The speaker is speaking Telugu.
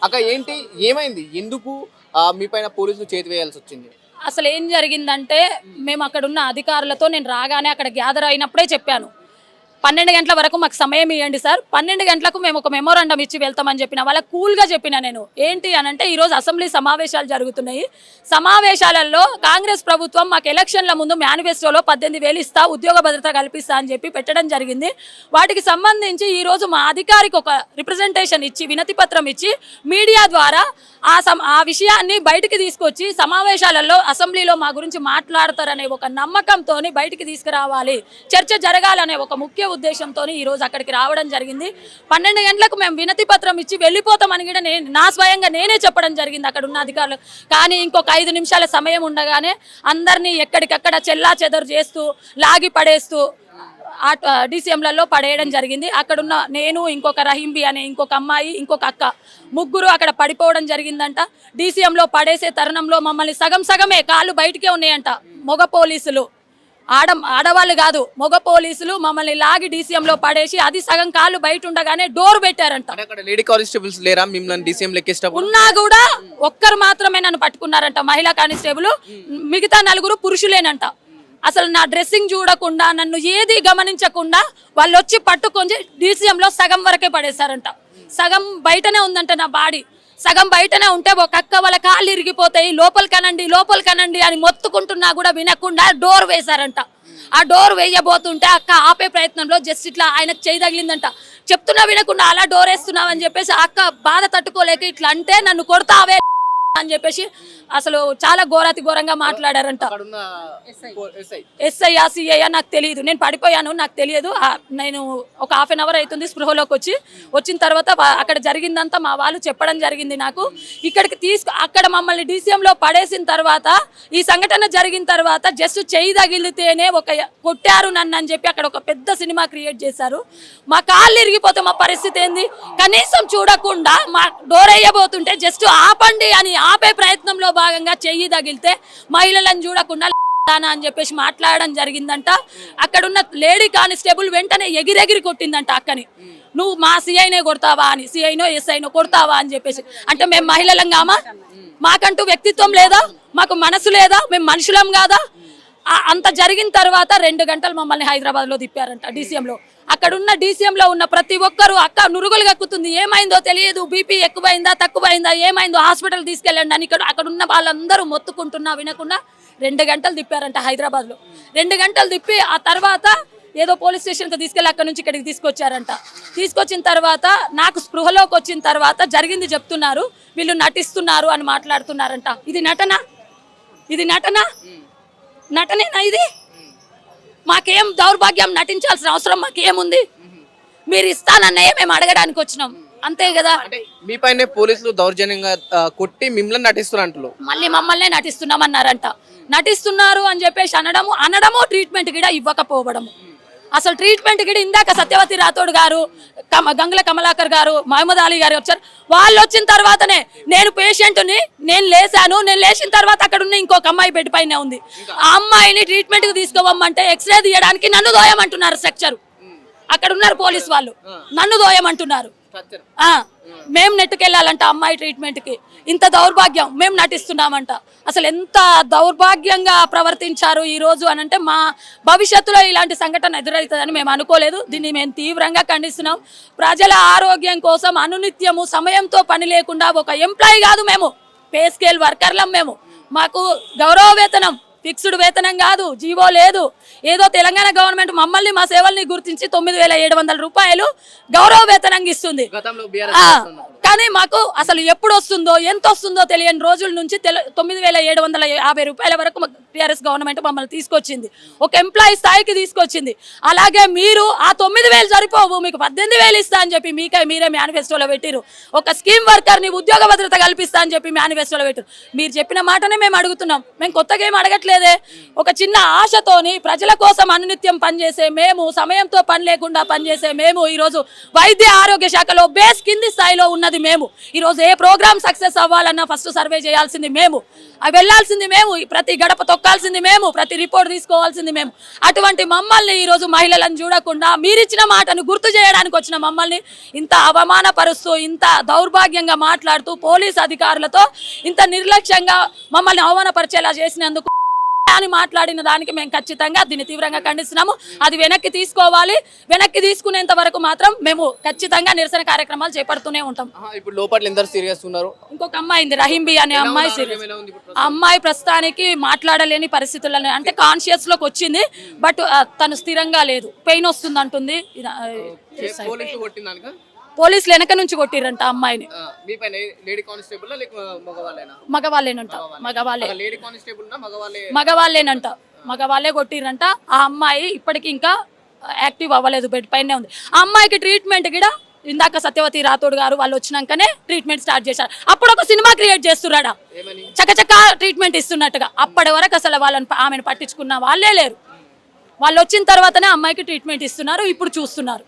అక్క ఏంటి ఏమైంది? ఎందుకు మీ పైన పోలీసులు చేతి వేయాల్సొచ్చింది? అసలు ఏం జరిగిందంటే మేము అక్కడ ఉన్న అధికారులతో నేను రాగానే అక్కడ గ్యాదర్ అయినప్పుడే చెప్పాను. 12 గంటల వరకు మాకు సమయం ఇవ్వండి సార్. 12 గంటలకు మేము ఒక మెమోరాండం ఇచ్చి వెళ్తామని చెప్పిన వాళ్ళకి కూల్గా చెప్పిన నేను. ఏంటి అనంటే ఈరోజు అసెంబ్లీ సమావేశాలు జరుగుతున్నాయి. సమావేశాలలో కాంగ్రెస్ ప్రభుత్వం మాకు ఎలక్షన్ల ముందు మేనిఫెస్టోలో 18,000 ఇస్తా, ఉద్యోగ భద్రత కల్పిస్తా అని చెప్పి పెట్టడం జరిగింది. వాటికి సంబంధించి ఈరోజు మా అధికారికి ఒక రిప్రజెంటేషన్ ఇచ్చి వినతి పత్రం ఇచ్చి మీడియా ద్వారా ఆ విషయాన్ని బయటికి తీసుకొచ్చి సమావేశాలలో అసెంబ్లీలో మా గురించి మాట్లాడతారనే ఒక నమ్మకంతో బయటికి తీసుకురావాలి, చర్చ జరగాలనే ఒక ముఖ్య ఉద్దేశంతో ఈరోజు అక్కడికి రావడం జరిగింది. 12 గంటలకు మేము వినతి పత్రం ఇచ్చి వెళ్ళిపోతామని కూడా నా స్వయంగా నేనే చెప్పడం జరిగింది అక్కడ ఉన్న అధికారులు. కానీ ఇంకొక 5 నిమిషాల సమయం ఉండగానే అందరినీ ఎక్కడికక్కడ చెల్లా చెదరు చేస్తూ లాగి పడేస్తూ డీసీఎంలలో పడేయడం జరిగింది. అక్కడున్న నేను, ఇంకొక రహీంబి అనే ఇంకొక అమ్మాయి, ఇంకొక అక్క, ముగ్గురు అక్కడ పడిపోవడం జరిగిందంట. డీసీఎంలో పడేసే తరుణంలో మమ్మల్ని సగమే కాళ్ళు బయటికే ఉన్నాయంట. మగ పోలీసులు, ఆడవాళ్ళు కాదు, మగ పోలీసులు మమ్మల్ని లాగి డీసీఎంలో పడేసి అది సగం కాళ్ళు బయట ఉండగానే డోర్ పెట్టారంట. లేడీ కానిస్టేబుల్స్ లేరా మిమ్మల్ని డీసీఎం లెక్కేసినప్పుడు? ఉన్నా కూడా ఒక్కరు మాత్రమే నన్ను పట్టుకున్నారంట, మహిళా కానిస్టేబుల్. మిగతా 4 పురుషులేనంట. అసలు నా డ్రెస్సింగ్ చూడకుండా, నన్ను ఏది గమనించకుండా వాళ్ళు వచ్చి పట్టుకొని డీసీఎంలో సగం వరకే పడేశారంట. సగం బయటనే ఉందంట నా బాడీ. సగం బయటనే ఉంటే ఒక అక్క వాళ్ళ కాళ్ళు ఇరిగిపోతాయి, లోపల కనండి అని మొత్తుకుంటున్నా కూడా వినకుండా డోర్ వేశారంట. ఆ డోర్ వేయబోతుంటే అక్క ఆపే ప్రయత్నంలో జస్ట్ ఇట్లా ఆయనకు చేయి తగిలిందంట. చెప్తున్నా వినకుండా అలా డోర్ వేస్తున్నావు అని చెప్పేసి అక్క బాధ తట్టుకోలేక ఇట్లా అంటే నన్ను కొడతావే అని చెప్పేసి అసలు చాలా ఘోరంగా మాట్లాడారంట. ఎస్ఐ సిఐ నాకు తెలియదు, నేను పడిపోయాను, నాకు తెలియదు. నేను ఒక హాఫ్ అన్ అవర్ అవుతుంది స్పృహలోకి వచ్చిన తర్వాత అక్కడ జరిగిందంతా మా వాళ్ళు చెప్పడం జరిగింది నాకు. ఇక్కడికి అక్కడ మమ్మల్ని డీసీఎంలో పడేసిన తర్వాత, ఈ సంఘటన జరిగిన తర్వాత జస్ట్ చెయ్యి తగిలితేనే కొట్టారు నన్ను అని చెప్పి అక్కడ ఒక పెద్ద సినిమా క్రియేట్ చేశారు. మా కాళ్ళు ఇరిగిపోతే మా పరిస్థితి ఏంది? కనీసం చూడకుండా మా డోర్ వేయబోతుంటే జస్ట్ ఆపండి అని ఆపే ప్రయత్నంలో భాగంగా చెయ్యి తగిలితే మహిళలను చూడకుండా అని చెప్పేసి మాట్లాడడం జరిగిందంట. అక్కడున్న లేడీ కానిస్టేబుల్ వెంటనే ఎగిరెగిరి కొట్టిందంట అక్కని. నువ్వు మా సిఐనే కొడతావా అని, సిఐనో ఎస్ఐనో కొడతావా అని చెప్పేసి. అంటే మేము మహిళలం కామా? మాకంటూ వ్యక్తిత్వం లేదా? మాకు మనసు లేదా? మేము మనుషులం కాదా? అంత జరిగిన తర్వాత 2 గంటలు మమ్మల్ని హైదరాబాద్లో తిప్పారంట డీసీఎంలో. అక్కడున్న డీసీఎంలో ఉన్న ప్రతి ఒక్కరు అక్క నురుగులు కక్కుతుంది, ఏమైందో తెలియదు, బీపీ ఎక్కువైందా తక్కువైందా, ఏమైందో హాస్పిటల్ తీసుకెళ్ళండి అని అక్కడున్న వాళ్ళందరూ మొత్తుకుంటున్నా వినకుండా 2 గంటలు తిప్పారంట హైదరాబాద్లో. 2 గంటలు తిప్పి ఆ తర్వాత ఏదో పోలీస్ స్టేషన్కి తీసుకెళ్ళి అక్కడ నుంచి ఇక్కడికి తీసుకొచ్చారంట. తీసుకొచ్చిన తర్వాత నాకు స్పృహలోకి వచ్చిన తర్వాత జరిగింది చెప్తున్నారు, వీళ్ళు నటిస్తున్నారు అని మాట్లాడుతున్నారంట. ఇది నటనేనా ఇది? మాకేం దౌర్భాగ్యం, నటించాల్సిన అవసరం మాకేముంది? మీరు ఇస్తానన్నయ్యే మేము అడగడానికి వచ్చినాం, అంతే కదా. మీ పైన పోలీసులు దౌర్జన్యంగా కొట్టి మిమ్మల్ని నటిస్తున్నారు, మళ్ళీ మమ్మల్నే నటిస్తున్నామన్నారంట. నటిస్తున్నారు అని చెప్పేసి అనడము ట్రీట్మెంట్ కూడా ఇవ్వకపోవడము. అసలు ట్రీట్మెంట్ కూడా ఇందాక సత్యవతి రాథోడ్ గారు, గంగుల కమలాకర్ గారు, మహమ్మద్ అలీ గారు వచ్చారు. వాళ్ళు వచ్చిన తర్వాతనే నేను పేషెంట్ని, నేను లేచిన తర్వాత అక్కడ ఉన్న ఇంకొక అమ్మాయి బెడ్ పైన ఉంది. ఆ అమ్మాయిని ట్రీట్మెంట్కి తీసుకోవమ్మంటే ఎక్స్రే తీయడానికి నన్ను దోయమంటున్నారు స్ట్రక్చర్. అక్కడ ఉన్నారు పోలీసు వాళ్ళు, నన్ను దోయమంటున్నారు. మేము నెట్టుకెళ్ళాలంట అమ్మాయి ట్రీట్మెంట్కి. ఇంత దౌర్భాగ్యం, మేము నటిస్తున్నామంట. అసలు ఎంత దౌర్భాగ్యంగా ప్రవర్తించారు ఈరోజు అనంటే, మా భవిష్యత్తులో ఇలాంటి సంఘటన ఎదురవుతుందని మేము అనుకోలేదు. దీన్ని మేము తీవ్రంగా ఖండిస్తున్నాం. ప్రజల ఆరోగ్యం కోసం అనునిత్యము సమయంతో పని లేకుండా ఒక ఎంప్లాయీ కాదు, మేము పే స్కేల్ వర్కర్లం. మాకు గౌరవ వేతనం, ఫిక్స్డ్ వేతనం కాదు, జీవో లేదు. ఏదో తెలంగాణ గవర్నమెంట్ మమ్మల్ని మా సేవల్ని గుర్తించి 9,700 రూపాయలు గౌరవ వేతనంగా ఇస్తుంది. కానీ మాకు అసలు ఎప్పుడు వస్తుందో ఎంత వస్తుందో తెలియని రోజుల నుంచి 9,750 రూపాయల వరకు టీఆర్ఎస్ గవర్నమెంట్ మమ్మల్ని తీసుకొచ్చింది, ఒక ఎంప్లాయీ స్థాయికి తీసుకొచ్చింది. అలాగే మీరు ఆ 9,000 సరిపోవు, మీకు 18,000 ఇస్తా అని చెప్పి మీరే మేనిఫెస్టోలో పెట్టిరు. ఒక స్కీమ్ వర్కర్ని ఉద్యోగ భద్రత కల్పిస్తా అని చెప్పి మేనిఫెస్టోలో పెట్టిరు. మీరు చెప్పిన మాటనే మేము అడుగుతున్నాం, మేము కొత్తగా ఏం అడగట్లేదు. లేదే. ఒక చిన్న ఆశతోని ప్రజల కోసం అనునిత్యం పనిచేసే మేము, సమయంతో పని లేకుండా పనిచేసే మేము, ఈరోజు వైద్య ఆరోగ్య శాఖలో బేస్ కింది స్థాయిలో ఉన్నది మేము. ఈరోజు ఏ ప్రోగ్రామ్ సక్సెస్ అవ్వాలన్నా ఫస్ట్ సర్వే చేయాల్సింది మేము, వెళ్ళాల్సింది మేము, ప్రతి గడప తొక్కాల్సింది మేము, ప్రతి రిపోర్ట్ తీసుకోవాల్సింది మేము. అటువంటి మమ్మల్ని ఈరోజు మహిళలను చూడకుండా మీరిచ్చిన మాటను గుర్తు చేయడానికి వచ్చిన మమ్మల్ని ఇంత అవమానపరుస్తూ, ఇంత దౌర్భాగ్యంగా మాట్లాడుతూ, పోలీస్ అధికారులతో ఇంత నిర్లక్ష్యంగా మమ్మల్ని అవమానపరిచేలా చేసినందుకు అని మాట్లాడిన దానికి మేము ఖచ్చితంగా దీన్ని తీవ్రంగా ఖండిస్తున్నాము. అది వెనక్కి తీసుకోవాలి. వెనక్కి తీసుకునేంత వరకు మాత్రం మేము ఖచ్చితంగా నిరసన కార్యక్రమాలు చేపడుతూనే ఉంటాం. ఇప్పుడు లోపల ఎందరు సీరియస్ ఉన్నారు? ఇంకొక అమ్మాయి ఉంది, రహీంబి అనే అమ్మాయి సీరియస్. ఎలా ఉంది ఇప్పుడు? ఆ అమ్మాయి ప్రస్తుతానికి మాట్లాడలేని పరిస్థితుల్లో, అంటే కాన్షియస్ లోకి వచ్చింది, బట్ తను స్థిరంగా లేదు, పెయిన్ వస్తుంది అంటుంది. పోలీసులు కొట్టిందానికా? పోలీసులు వెనక నుంచి కొట్టిరంట అమ్మాయిని. మీ పైన లేడీ కానిస్టేబుల్ లేక మగవాళ్ళేనా? మగవాళ్ళేనంట, మగవాళ్ళే, లేడీ కానిస్టేబుల్ మగవాళ్ళే, మగవాళ్ళేనంట, మగవాళ్ళే కొట్టిరంట. ఆ అమ్మాయి ఇప్పటికి ఇంకా యాక్టివ్ అవ్వలేదు, బెడ్ పైనే ఉంది. ఆ అమ్మాయికి ట్రీట్మెంట్ కూడా ఇందాక సత్యవతి రాథోడ్ గారు వాళ్ళు వచ్చినాకనే ట్రీట్మెంట్ స్టార్ట్ చేశారు. అప్పుడు ఒక సినిమా క్రియేట్ చేస్తున్నాడా, చకచక ట్రీట్మెంట్ ఇస్తున్నట్టుగా. అప్పటి వరకు అసలు ఆమెను పట్టించుకున్న వాళ్ళే లేరు. వాళ్ళు వచ్చిన తర్వాతనే అమ్మాయికి ట్రీట్మెంట్ ఇస్తున్నారు, ఇప్పుడు చూస్తున్నారు.